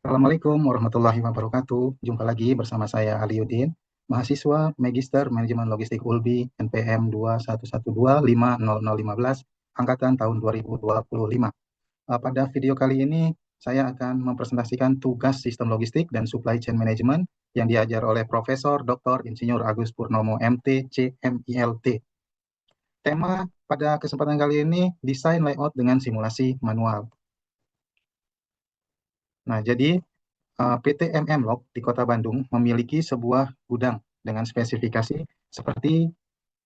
Assalamualaikum warahmatullahi wabarakatuh. Jumpa lagi bersama saya Aliuddin, mahasiswa Magister Manajemen Logistik ULBI NPM 211250015 angkatan tahun 2025. Pada video kali ini saya akan mempresentasikan tugas sistem logistik dan supply chain management yang diajar oleh Profesor Dr. Insinyur Agus Purnomo MT CMILT. Tema pada kesempatan kali ini desain layout dengan simulasi manual. Nah, jadi PT MM Log di Kota Bandung memiliki sebuah gudang dengan spesifikasi seperti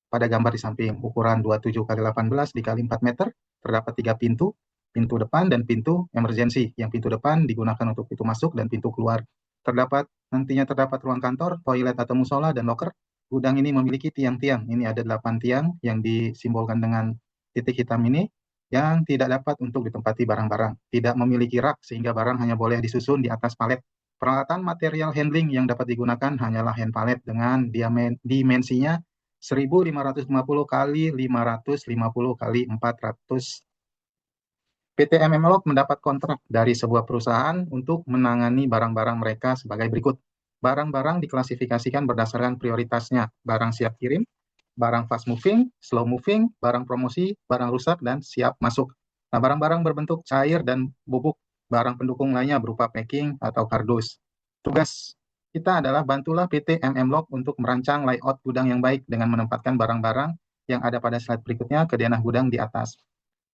pada gambar di samping, ukuran 27 kali 18 dikali 4 meter, terdapat 3 pintu, pintu depan dan pintu emergensi. Yang pintu depan digunakan untuk pintu masuk dan pintu keluar. Nantinya terdapat ruang kantor, toilet atau musola, dan loker. Gudang ini memiliki tiang-tiang. Ini ada 8 tiang yang disimbolkan dengan titik hitam ini yang tidak dapat untuk ditempati barang-barang. Tidak memiliki rak sehingga barang hanya boleh disusun di atas palet. Peralatan material handling yang dapat digunakan hanyalah hand pallet dengan dimensinya 1550 kali 550 kali 400. PT MM Log mendapat kontrak dari sebuah perusahaan untuk menangani barang-barang mereka sebagai berikut. Barang-barang diklasifikasikan berdasarkan prioritasnya. Barang siap kirim, barang fast moving, slow moving, barang promosi, barang rusak, dan siap masuk. Nah, barang-barang berbentuk cair dan bubuk, barang pendukung lainnya berupa packing atau kardus. Tugas kita adalah bantulah PT MM Log untuk merancang layout gudang yang baik dengan menempatkan barang-barang yang ada pada slide berikutnya ke denah gudang di atas.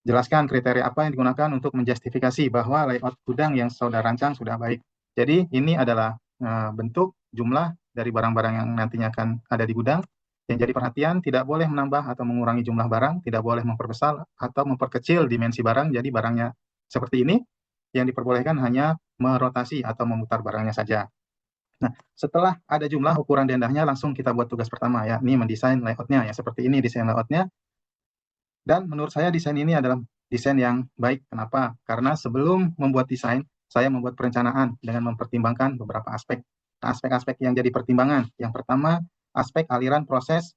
Jelaskan kriteria apa yang digunakan untuk menjustifikasi bahwa layout gudang yang saudara rancang sudah baik. Jadi ini adalah bentuk jumlah dari barang-barang yang nantinya akan ada di gudang. Yang jadi perhatian, tidak boleh menambah atau mengurangi jumlah barang, tidak boleh memperbesar atau memperkecil dimensi barang. Jadi barangnya seperti ini, yang diperbolehkan hanya merotasi atau memutar barangnya saja. Nah, setelah ada jumlah ukuran dendahnya, langsung kita buat tugas pertama ya. Ini mendesain layoutnya ya, seperti ini desain layoutnya. Dan menurut saya desain ini adalah desain yang baik. Kenapa? Karena sebelum membuat desain, saya membuat perencanaan dengan mempertimbangkan beberapa aspek. Aspek-aspek yang jadi pertimbangan. Yang pertama, aspek aliran proses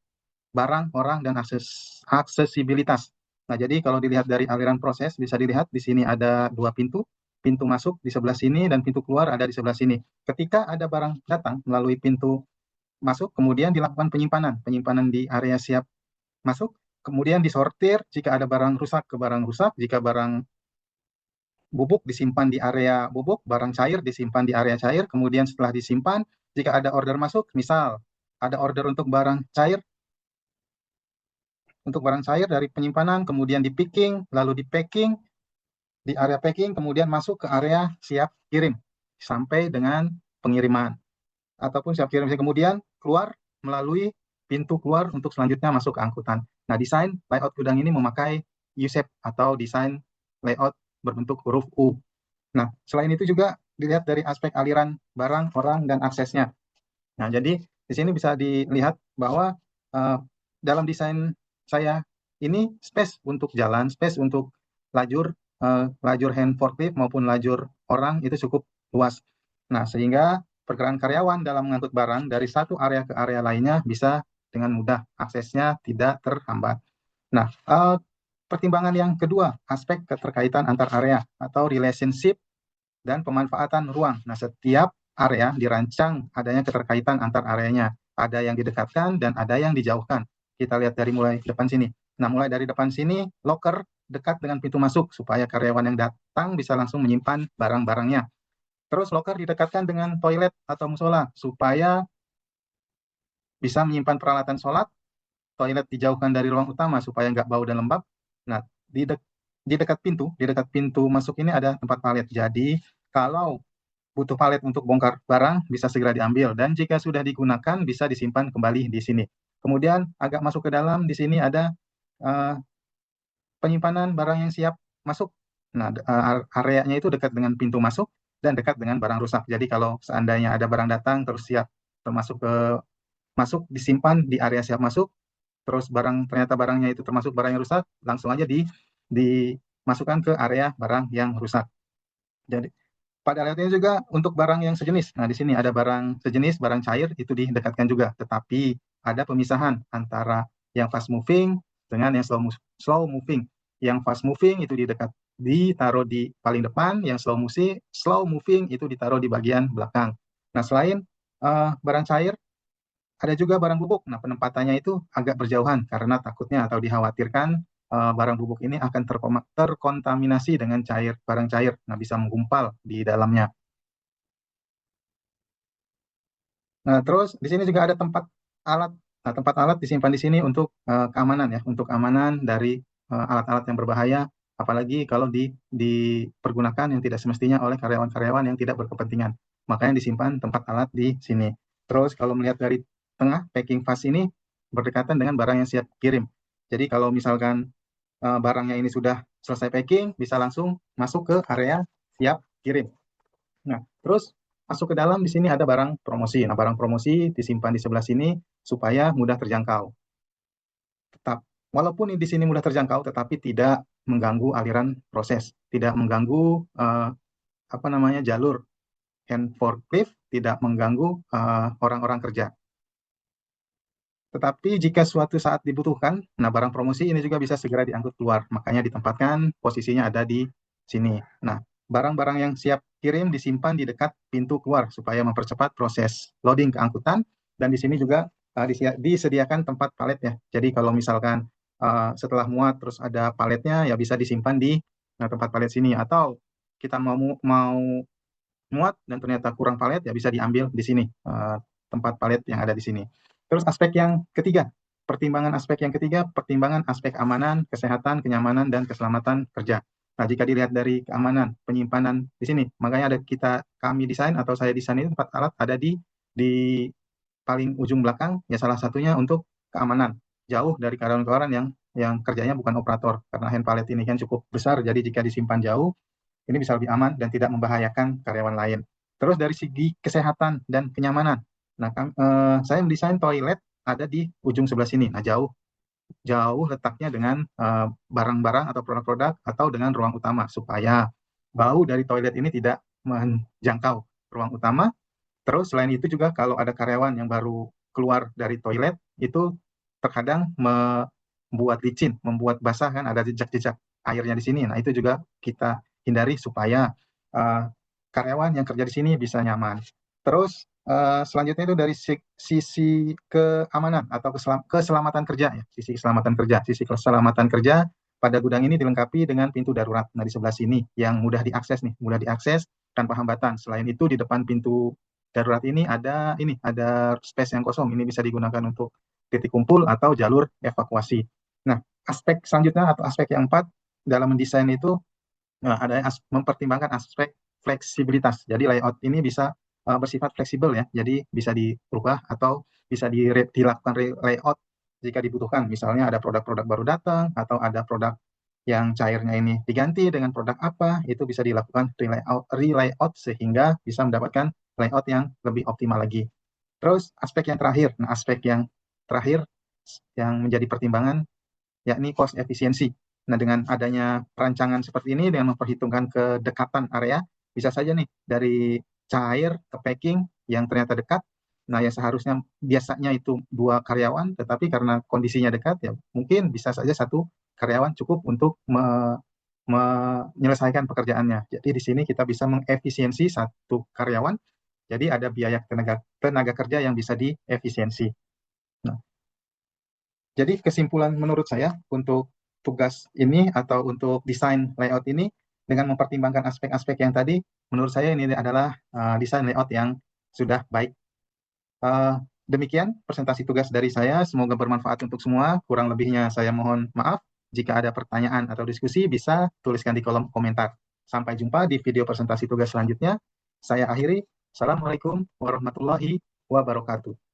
barang, orang, dan aksesibilitas. Nah, jadi kalau dilihat dari aliran proses, bisa dilihat di sini ada 2 pintu. Pintu masuk di sebelah sini dan pintu keluar ada di sebelah sini. Ketika ada barang datang melalui pintu masuk, kemudian dilakukan penyimpanan. Penyimpanan di area siap masuk, kemudian disortir jika ada barang rusak ke barang rusak, jika barang bubuk disimpan di area bubuk, barang cair disimpan di area cair, kemudian setelah disimpan, jika ada order masuk, misal ada order untuk barang cair dari penyimpanan, kemudian di picking, lalu di packing, di area packing, kemudian masuk ke area siap kirim, sampai dengan pengiriman. Ataupun siap kirim, kemudian keluar melalui pintu keluar untuk selanjutnya masuk ke angkutan. Nah, desain layout gudang ini memakai U-shape atau desain layout berbentuk huruf U. Nah, selain itu juga dilihat dari aspek aliran barang, orang, dan aksesnya. Nah, jadi di sini bisa dilihat bahwa dalam desain saya ini space untuk jalan, space untuk lajur hand forklift maupun lajur orang itu cukup luas. Nah, sehingga pergerakan karyawan dalam mengangkut barang dari satu area ke area lainnya bisa dengan mudah, aksesnya tidak terhambat. Nah, pertimbangan yang kedua, aspek keterkaitan antar area atau relationship dan pemanfaatan ruang. Nah, setiap area dirancang adanya keterkaitan antar areanya. Ada yang didekatkan dan ada yang dijauhkan. Kita lihat dari mulai depan sini. Nah, mulai dari depan sini, locker dekat dengan pintu masuk supaya karyawan yang datang bisa langsung menyimpan barang-barangnya. Terus locker didekatkan dengan toilet atau musola supaya bisa menyimpan peralatan sholat. Toilet dijauhkan dari ruang utama supaya nggak bau dan lembab. Nah, di dekat pintu masuk ini ada tempat palet. Jadi kalau butuh palet untuk bongkar barang bisa segera diambil, dan jika sudah digunakan bisa disimpan kembali di sini. Kemudian agak masuk ke dalam, di sini ada penyimpanan barang yang siap masuk. Nah, areanya itu dekat dengan pintu masuk dan dekat dengan barang rusak. Jadi kalau seandainya ada barang datang terus siap termasuk ke masuk, disimpan di area siap masuk, terus ternyata barangnya itu termasuk barang yang rusak, langsung aja dimasukkan ke area barang yang rusak. Jadi pada area ini juga untuk barang yang sejenis. Nah, di sini ada barang sejenis, barang cair itu didekatkan juga, tetapi ada pemisahan antara yang fast moving dengan yang slow moving. Yang fast moving itu ditaruh di paling depan, yang slow moving itu ditaruh di bagian belakang. Nah, selain barang cair, ada juga barang bubuk. Nah, penempatannya itu agak berjauhan karena takutnya atau dikhawatirkan barang bubuk ini akan terkontaminasi dengan barang cair. Nah, bisa menggumpal di dalamnya. Nah, terus di sini juga ada tempat alat. Nah, tempat alat disimpan di sini untuk keamanan ya, untuk keamanan dari alat-alat yang berbahaya, apalagi kalau dipergunakan yang tidak semestinya oleh karyawan-karyawan yang tidak berkepentingan. Makanya disimpan tempat alat di sini. Terus kalau melihat dari tengah, packing vase ini berdekatan dengan barang yang siap kirim. Jadi kalau misalkan barangnya ini sudah selesai packing, bisa langsung masuk ke area siap kirim. Nah, terus masuk ke dalam di sini ada barang promosi. Nah, barang promosi disimpan di sebelah sini supaya mudah terjangkau. Tetap, walaupun di sini mudah terjangkau, tetapi tidak mengganggu aliran proses, tidak mengganggu apa namanya jalur hand forklift, tidak mengganggu orang-orang kerja. Tetapi jika suatu saat dibutuhkan, nah barang promosi ini juga bisa segera diangkut keluar. Makanya ditempatkan posisinya ada di sini. Nah, barang-barang yang siap kirim disimpan di dekat pintu keluar supaya mempercepat proses loading ke angkutan. Dan di sini juga disediakan tempat palet ya. Jadi kalau misalkan setelah muat terus ada paletnya, ya bisa disimpan di tempat palet sini. Atau kita mau muat dan ternyata kurang palet, ya bisa diambil di sini, tempat palet yang ada di sini. Terus aspek yang ketiga, pertimbangan aspek keamanan, kesehatan, kenyamanan, dan keselamatan kerja. Nah, jika dilihat dari keamanan, penyimpanan di sini, makanya kami desain atau saya desain itu tempat alat ada di paling ujung belakang, ya salah satunya untuk keamanan, jauh dari karyawan-karyawan yang kerjanya bukan operator, karena hand pallet ini kan cukup besar, jadi jika disimpan jauh, ini bisa lebih aman dan tidak membahayakan karyawan lain. Terus dari segi kesehatan dan kenyamanan, nah saya mendesain toilet ada di ujung sebelah sini. Nah, jauh letaknya dengan barang-barang atau produk-produk atau dengan ruang utama supaya bau dari toilet ini tidak menjangkau ruang utama. Terus selain itu juga kalau ada karyawan yang baru keluar dari toilet itu terkadang membuat licin, membuat basah, kan ada jejak-jejak airnya di sini. Nah, itu juga kita hindari supaya uh, karyawan yang kerja di sini bisa nyaman. Terus selanjutnya itu dari sisi keamanan atau keselamatan kerja ya, sisi keselamatan kerja pada gudang ini dilengkapi dengan pintu darurat. Nah, di sebelah sini yang mudah diakses tanpa hambatan. Selain itu di depan pintu darurat ini ada space yang kosong. Ini bisa digunakan untuk titik kumpul atau jalur evakuasi. Nah, aspek selanjutnya atau aspek yang keempat dalam mendesain itu ada mempertimbangkan aspek fleksibilitas. Jadi layout ini bisa bersifat fleksibel ya. Jadi bisa dirubah atau bisa dilakukan layout jika dibutuhkan. Misalnya ada produk-produk baru datang atau ada produk yang cairnya ini diganti dengan produk apa, itu bisa dilakukan relayout sehingga bisa mendapatkan layout yang lebih optimal lagi. Terus aspek yang terakhir, aspek yang terakhir yang menjadi pertimbangan yakni cost efisiensi. Nah, dengan adanya perancangan seperti ini dengan memperhitungkan kedekatan area, bisa saja nih dari cair ke packing yang ternyata dekat. Nah, yang seharusnya biasanya itu 2 karyawan, tetapi karena kondisinya dekat ya mungkin bisa saja 1 karyawan cukup untuk menyelesaikan pekerjaannya. Jadi di sini kita bisa mengefisiensi 1 karyawan. Jadi ada biaya tenaga kerja yang bisa diefisiensi. Nah, jadi kesimpulan menurut saya untuk tugas ini atau untuk desain layout ini dengan mempertimbangkan aspek-aspek yang tadi, menurut saya ini adalah desain layout yang sudah baik. Demikian presentasi tugas dari saya, semoga bermanfaat untuk semua. Kurang lebihnya saya mohon maaf. Jika ada pertanyaan atau diskusi bisa tuliskan di kolom komentar. Sampai jumpa di video presentasi tugas selanjutnya. Saya akhiri. Assalamualaikum warahmatullahi wabarakatuh.